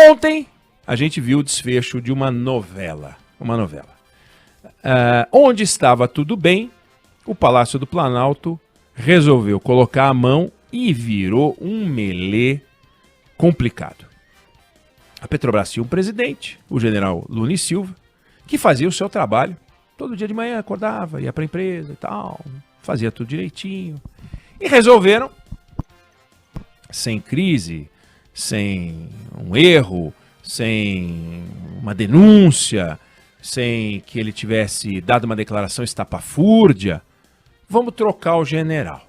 Ontem a gente viu o desfecho de uma novela. Onde estava tudo bem, o Palácio do Planalto resolveu colocar a mão e virou um melê complicado. A Petrobras tinha um presidente, o general Luna e Silva, que fazia o seu trabalho. Todo dia de manhã acordava, ia para a empresa e tal, fazia tudo direitinho. E resolveram, sem crise, sem um erro, sem uma denúncia, sem que ele tivesse dado uma declaração estapafúrdia, vamos trocar o general.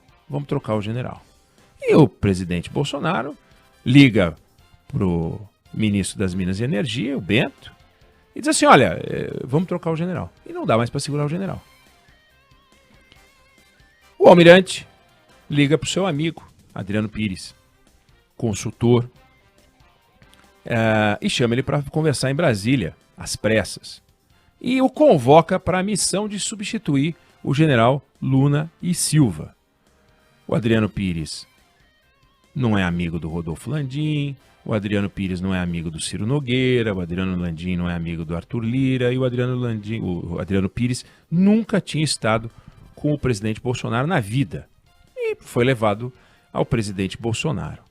E o presidente Bolsonaro liga pro ministro das Minas e Energia, o Bento, e diz assim, olha, vamos trocar o general. E não dá mais para segurar o general. O almirante liga pro seu amigo, Adriano Pires, consultor, e chama ele para conversar em Brasília, às pressas. E o convoca para a missão de substituir o general Luna e Silva. O Adriano Pires não é amigo do Rodolfo Landim, o Adriano Pires não é amigo do Ciro Nogueira, o Adriano Landim não é amigo do Arthur Lira, e o Adriano Pires nunca tinha estado com o presidente Bolsonaro na vida. E foi levado ao presidente Bolsonaro,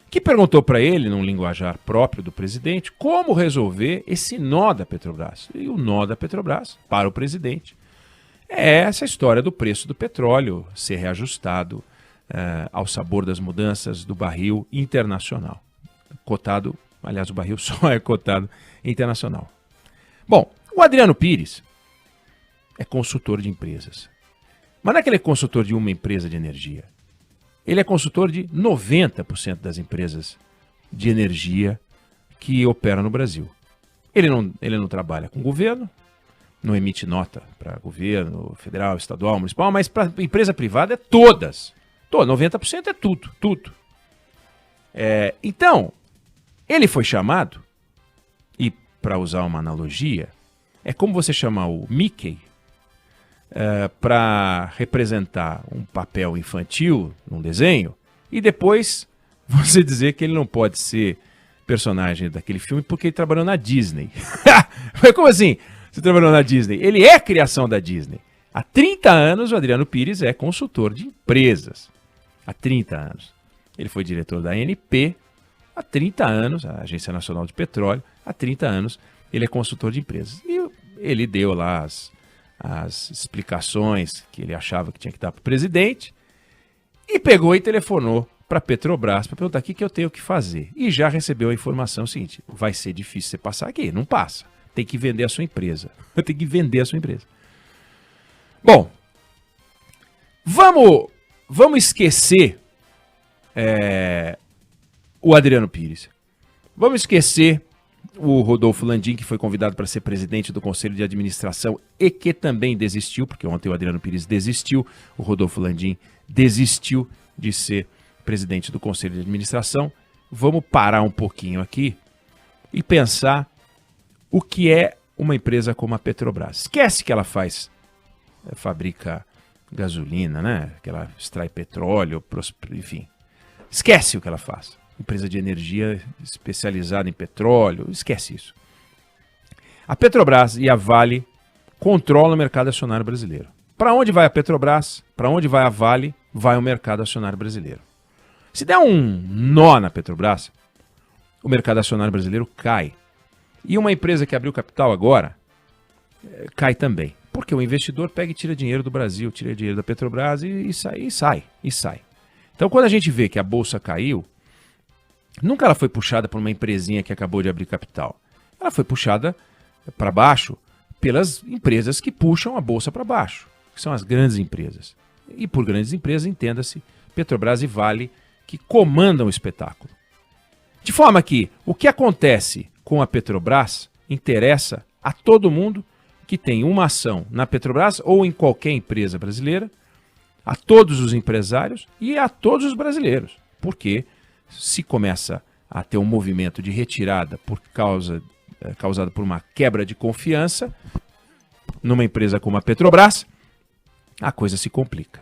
que perguntou para ele, num linguajar próprio do presidente, como resolver esse nó da Petrobras. E o nó da Petrobras, para o presidente, é essa história do preço do petróleo ser reajustado ao sabor das mudanças do barril internacional. Cotado, aliás, o barril só é cotado internacional. Bom, o Adriano Pires é consultor de empresas. Mas não é que ele é consultor de uma empresa de energia. Ele é consultor de 90% das empresas de energia que operam no Brasil. Ele não trabalha com o governo, não emite nota para governo federal, estadual, municipal, mas para empresa privada é todas. 90% é tudo. Então, ele foi chamado, e para usar uma analogia, é como você chamar o Mickey para representar um papel infantil num desenho e depois você dizer que ele não pode ser personagem daquele filme porque ele trabalhou na Disney. Mas como assim? Você trabalhou na Disney? Ele é criação da Disney. Há 30 anos o Adriano Pires é consultor de empresas. Há 30 anos. Ele foi diretor da ANP. Há 30 anos, a Agência Nacional de Petróleo. Há 30 anos ele é consultor de empresas. E ele deu lá as explicações que ele achava que tinha que dar para o presidente e pegou e telefonou para a Petrobras para perguntar o que eu tenho que fazer. E já recebeu a informação seguinte, vai ser difícil você passar aqui, não passa. Tem que vender a sua empresa. Tem que vender a sua empresa. Bom, vamos esquecer o Adriano Pires. Vamos esquecer o Rodolfo Landim, que foi convidado para ser presidente do Conselho de Administração e que também desistiu, porque ontem o Adriano Pires desistiu, o Rodolfo Landim desistiu de ser presidente do Conselho de Administração. Vamos parar um pouquinho aqui e pensar o que é uma empresa como a Petrobras. Esquece que ela fabrica gasolina, né? Que ela extrai petróleo, enfim. Esquece o que ela faz. Empresa de energia especializada em petróleo, esquece isso. A Petrobras e a Vale controlam o mercado acionário brasileiro. Para onde vai a Petrobras? Para onde vai a Vale? Vai o mercado acionário brasileiro. Se der um nó na Petrobras, o mercado acionário brasileiro cai. E uma empresa que abriu capital agora cai também. Porque o investidor pega e tira dinheiro do Brasil, tira dinheiro da Petrobras e sai. Então, quando a gente vê que a bolsa caiu, nunca ela foi puxada por uma empresinha que acabou de abrir capital. Ela foi puxada para baixo pelas empresas que puxam a bolsa para baixo, que são as grandes empresas. E por grandes empresas, entenda-se Petrobras e Vale, que comandam o espetáculo. De forma que o que acontece com a Petrobras interessa a todo mundo que tem uma ação na Petrobras ou em qualquer empresa brasileira, a todos os empresários e a todos os brasileiros. Porque se começa a ter um movimento de retirada causado por uma quebra de confiança numa empresa como a Petrobras, a coisa se complica.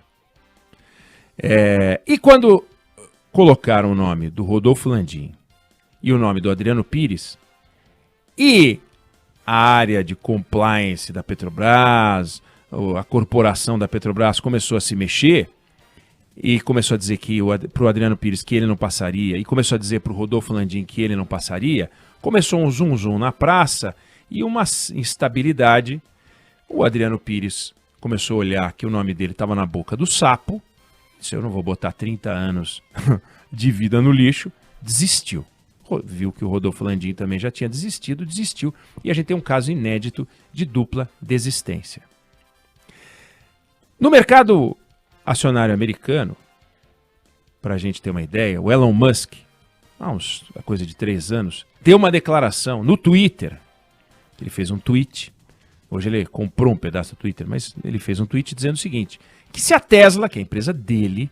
E quando colocaram o nome do Rodolfo Landim e o nome do Adriano Pires, e a área de compliance da Petrobras, a corporação da Petrobras começou a se mexer e começou a dizer que para o Adriano Pires que ele não passaria, e começou a dizer para o Rodolfo Landim que ele não passaria, começou um zum-zum na praça e uma instabilidade. O Adriano Pires começou a olhar que o nome dele estava na boca do sapo, disse, eu não vou botar 30 anos de vida no lixo, desistiu. Viu que o Rodolfo Landim também já tinha desistido, desistiu, e a gente tem um caso inédito de dupla desistência. No mercado acionário americano, para a gente ter uma ideia, o Elon Musk, há coisa de 3 anos, deu uma declaração no Twitter. Ele fez um tweet, hoje ele comprou um pedaço do Twitter, mas ele fez um tweet dizendo o seguinte, que se a Tesla, que é a empresa dele,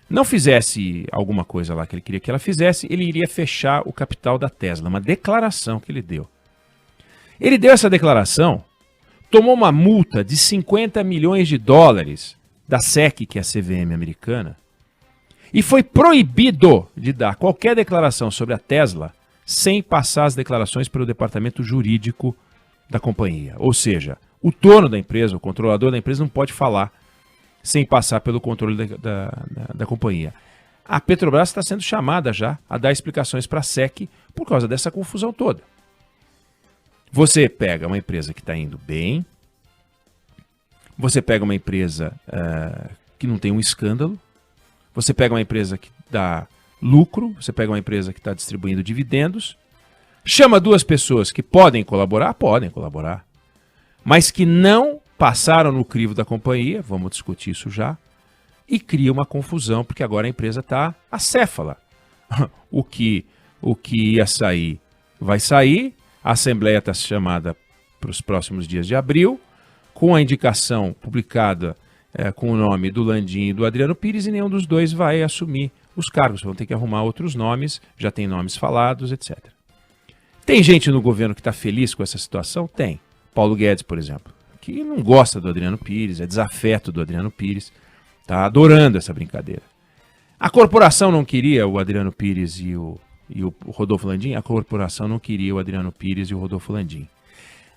não fizesse alguma coisa lá que ele queria que ela fizesse, ele iria fechar o capital da Tesla. Uma declaração que ele deu. Ele deu essa declaração, tomou uma multa de 50 milhões de dólares da SEC, que é a CVM americana, e foi proibido de dar qualquer declaração sobre a Tesla sem passar as declarações pelo departamento jurídico da companhia. Ou seja, o dono da empresa, o controlador da empresa não pode falar sem passar pelo controle da companhia. A Petrobras está sendo chamada já a dar explicações para a SEC por causa dessa confusão toda. Você pega uma empresa que está indo bem, você pega uma empresa que não tem um escândalo, você pega uma empresa que dá lucro, você pega uma empresa que está distribuindo dividendos, chama 2 pessoas que podem colaborar, mas que não passaram no crivo da companhia, vamos discutir isso já, e cria uma confusão, porque agora a empresa está acéfala. O que ia sair, vai sair, a Assembleia está chamada para os próximos dias de abril, com a indicação publicada com o nome do Landim e do Adriano Pires, e nenhum dos dois vai assumir os cargos, vão ter que arrumar outros nomes, já tem nomes falados, etc. Tem gente no governo que está feliz com essa situação? Tem. Paulo Guedes, por exemplo, que não gosta do Adriano Pires, é desafeto do Adriano Pires, está adorando essa brincadeira. A corporação não queria o Adriano Pires e o Rodolfo Landim? A corporação não queria o Adriano Pires e o Rodolfo Landim.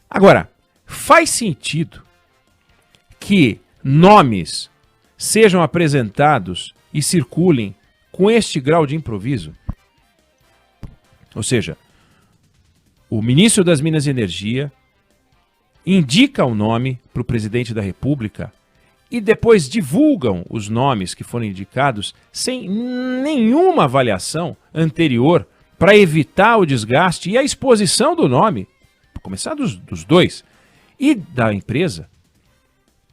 Agora, faz sentido que nomes sejam apresentados e circulem com este grau de improviso? Ou seja, o ministro das Minas e Energia indica o nome para o presidente da República e depois divulgam os nomes que foram indicados sem nenhuma avaliação anterior para evitar o desgaste e a exposição do nome, para começar dos dois, e da empresa.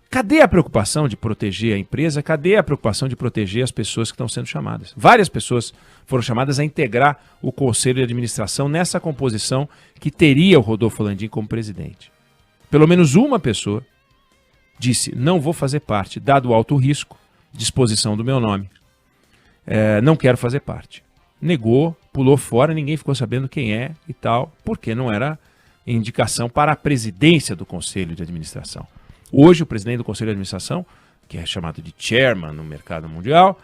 Cadê a preocupação de proteger a empresa? Cadê a preocupação de proteger as pessoas que estão sendo chamadas? Várias pessoas foram chamadas a integrar o Conselho de Administração nessa composição que teria o Rodolfo Landim como presidente. Pelo menos uma pessoa disse, não vou fazer parte, dado o alto risco de exposição do meu nome. Não quero fazer parte. Negou, pulou fora, ninguém ficou sabendo quem é e tal, porque não era indicação para a presidência do Conselho de Administração. Hoje o presidente do Conselho de Administração, que é chamado de chairman no mercado mundial,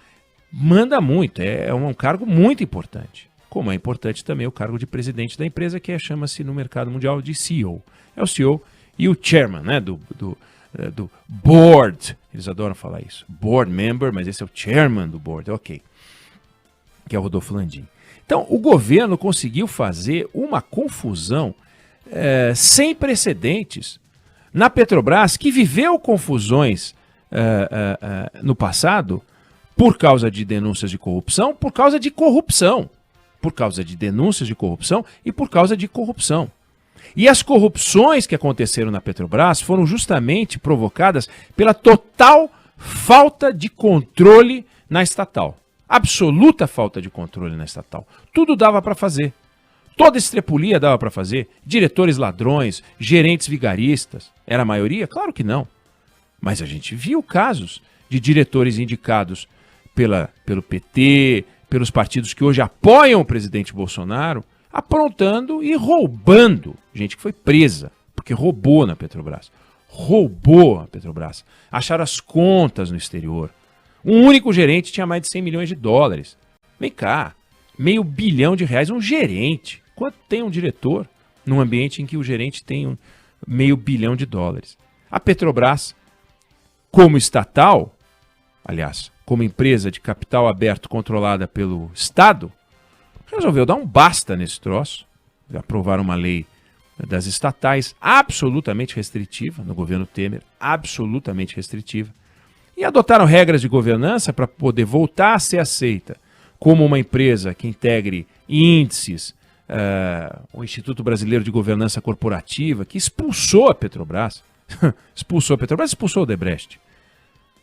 manda muito, é um cargo muito importante. Como é importante também o cargo de presidente da empresa, que chama-se no mercado mundial de CEO. É o CEO e o chairman, né, do board, eles adoram falar isso, board member, mas esse é o chairman do board, ok, que é o Rodolfo Landim. Então, o governo conseguiu fazer uma confusão sem precedentes na Petrobras, que viveu confusões no passado por causa de denúncias de corrupção, por causa de corrupção, por causa de denúncias de corrupção e por causa de corrupção. E as corrupções que aconteceram na Petrobras foram justamente provocadas pela total falta de controle na estatal. Absoluta falta de controle na estatal. Tudo dava para fazer. Toda estrepulia dava para fazer. Diretores ladrões, gerentes vigaristas. Era a maioria? Claro que não. Mas a gente viu casos de diretores indicados pelo PT, pelos partidos que hoje apoiam o presidente Bolsonaro, aprontando e roubando. Gente que foi presa, porque roubou na Petrobras. Roubou a Petrobras. Acharam as contas no exterior. Um único gerente tinha mais de 100 milhões de dólares. Vem cá. R$500 bilhão, um gerente. Quanto tem um diretor num ambiente em que o gerente tem R$500 bilhão? A Petrobras, como estatal, aliás, como empresa de capital aberto controlada pelo Estado, resolveu dar um basta nesse troço. Aprovaram uma lei das estatais absolutamente restritiva, no governo Temer, absolutamente restritiva, e adotaram regras de governança para poder voltar a ser aceita como uma empresa que integre índices, o Instituto Brasileiro de Governança Corporativa, que expulsou a Petrobras, expulsou o Odebrecht.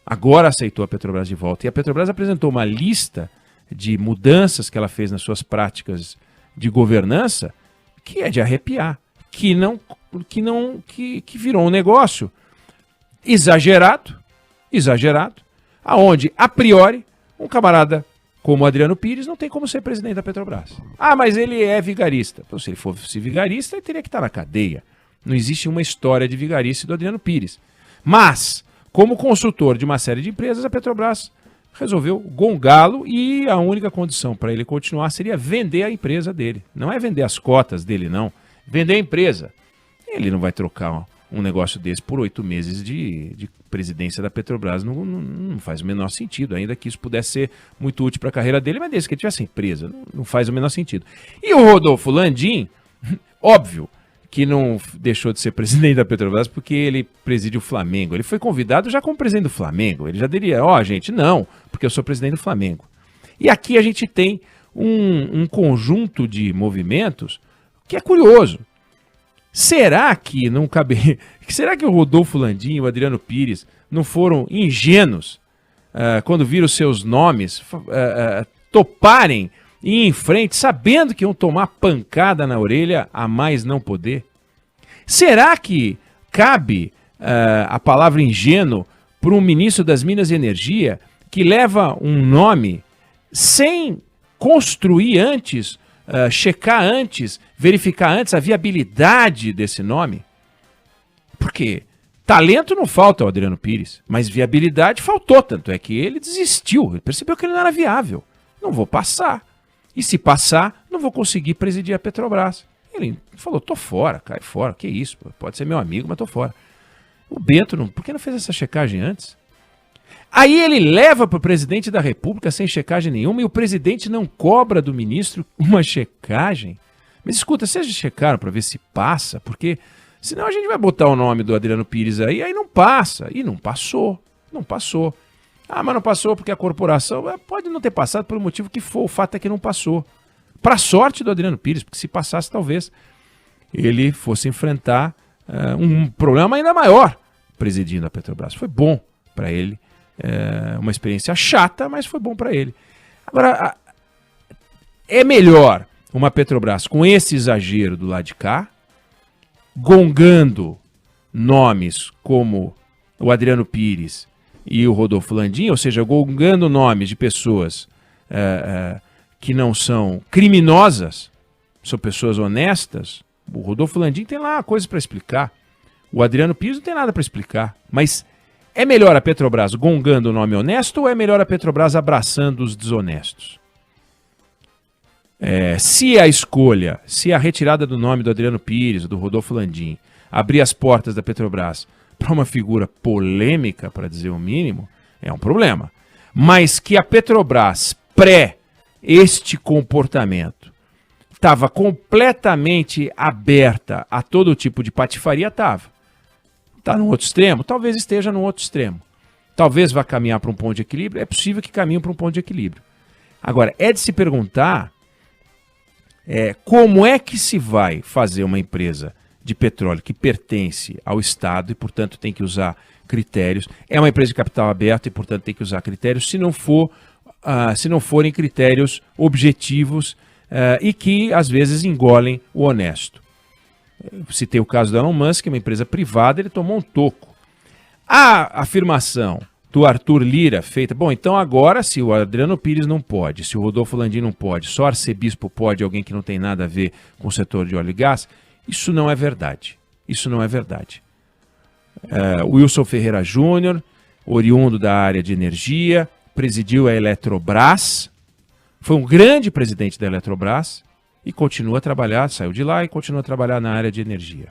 Agora aceitou a Petrobras de volta. E a Petrobras apresentou uma lista de mudanças que ela fez nas suas práticas de governança que é de arrepiar, que virou um negócio exagerado, aonde, a priori, um camarada como o Adriano Pires não tem como ser presidente da Petrobras. Ah, mas ele é vigarista. Então, se ele fosse vigarista, ele teria que estar na cadeia. Não existe uma história de vigarice do Adriano Pires. Mas, como consultor de uma série de empresas, a Petrobras resolveu gongá-lo e a única condição para ele continuar seria vender a empresa dele. Não é vender as cotas dele, não. Vender a empresa. Ele não vai trocar um negócio desse por 8 meses de presidência da Petrobras. Não faz o menor sentido, ainda que isso pudesse ser muito útil para a carreira dele, mas desde que ele tivesse empresa, não faz o menor sentido. E o Rodolfo Landim, óbvio que não deixou de ser presidente da Petrobras porque ele preside o Flamengo. Ele foi convidado já como presidente do Flamengo. Ele já diria, gente, não, porque eu sou presidente do Flamengo. E aqui a gente tem um conjunto de movimentos que é curioso. Será que não cabe? Será que o Rodolfo Landim e o Adriano Pires não foram ingênuos quando viram seus nomes toparem e ir em frente, sabendo que iam tomar pancada na orelha a mais não poder? Será que cabe a palavra ingênuo para um ministro das Minas e Energia que leva um nome sem construir antes, checar antes, verificar antes a viabilidade desse nome? Porque talento não falta ao Adriano Pires, mas viabilidade faltou, tanto é que ele desistiu, ele percebeu que ele não era viável. Não vou passar. E se passar, não vou conseguir presidir a Petrobras. Ele falou, tô fora, cai fora, que isso, pode ser meu amigo, mas tô fora. O Bento, por que não fez essa checagem antes? Aí ele leva para o presidente da República sem checagem nenhuma e o presidente não cobra do ministro uma checagem. Mas escuta, vocês já checaram para ver se passa? Porque senão a gente vai botar o nome do Adriano Pires aí não passa. E não passou, não passou. Ah, mas não passou porque a corporação pode não ter passado pelo motivo que for, o fato é que não passou. Para sorte do Adriano Pires, porque se passasse talvez ele fosse enfrentar um problema ainda maior presidindo a Petrobras. Foi bom para ele. Uma experiência chata, mas foi bom para ele. Agora, é melhor uma Petrobras com esse exagero do lado de cá, gongando nomes como o Adriano Pires e o Rodolfo Landim, ou seja, gongando nomes de pessoas que não são criminosas, são pessoas honestas. O Rodolfo Landim tem lá coisas para explicar. O Adriano Pires não tem nada para explicar, mas é melhor a Petrobras gongando o nome honesto ou é melhor a Petrobras abraçando os desonestos? Se a escolha, se a retirada do nome do Adriano Pires, do Rodolfo Landim, abrir as portas da Petrobras para uma figura polêmica, para dizer o mínimo, é um problema. Mas que a Petrobras, este comportamento, estava completamente aberta a todo tipo de patifaria, estava. Está no outro extremo? Talvez esteja no outro extremo. Talvez vá caminhar para um ponto de equilíbrio. É possível que caminhe para um ponto de equilíbrio. Agora, é de se perguntar como é que se vai fazer uma empresa de petróleo que pertence ao Estado e, portanto, tem que usar critérios. É uma empresa de capital aberto e, portanto, tem que usar critérios se não forem critérios objetivos e que, às vezes, engolem o honesto. Citei o caso do Elon Musk, uma empresa privada, ele tomou um toco. A afirmação do Arthur Lira feita, então agora se o Adriano Pires não pode, se o Rodolfo Landim não pode, só arcebispo pode, alguém que não tem nada a ver com o setor de óleo e gás, isso não é verdade. Isso não é verdade. Wilson Ferreira Júnior, oriundo da área de energia, presidiu a Eletrobras, foi um grande presidente da Eletrobras e continua a trabalhar, saiu de lá e continua a trabalhar na área de energia.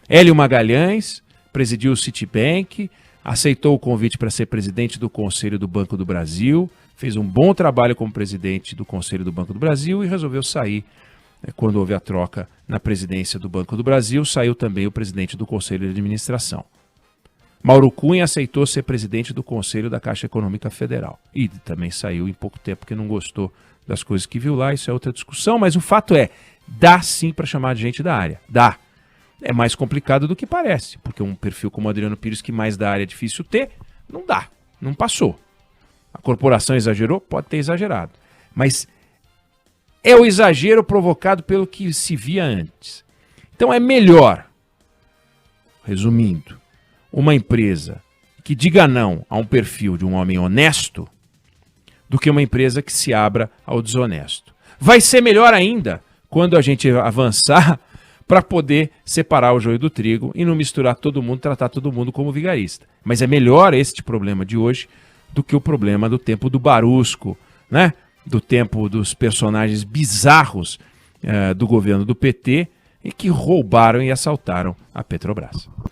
Hélio Magalhães presidiu o Citibank, aceitou o convite para ser presidente do Conselho do Banco do Brasil, fez um bom trabalho como presidente do Conselho do Banco do Brasil e resolveu sair. Quando houve a troca na presidência do Banco do Brasil, saiu também o presidente do Conselho de Administração. Mauro Cunha aceitou ser presidente do Conselho da Caixa Econômica Federal. E também saiu em pouco tempo porque não gostou das coisas que viu lá, isso é outra discussão, mas o fato é, dá sim para chamar de gente da área, dá. É mais complicado do que parece, porque um perfil como o Adriano Pires, que mais da área é difícil ter, não dá, não passou. A corporação exagerou? Pode ter exagerado. Mas é o exagero provocado pelo que se via antes. Então é melhor, resumindo, uma empresa que diga não a um perfil de um homem honesto do que uma empresa que se abra ao desonesto. Vai ser melhor ainda quando a gente avançar para poder separar o joio do trigo e não misturar todo mundo, tratar todo mundo como vigarista. Mas é melhor este problema de hoje do que o problema do tempo do Barusco, né? Do tempo dos personagens bizarros do governo do PT e que roubaram e assaltaram a Petrobras.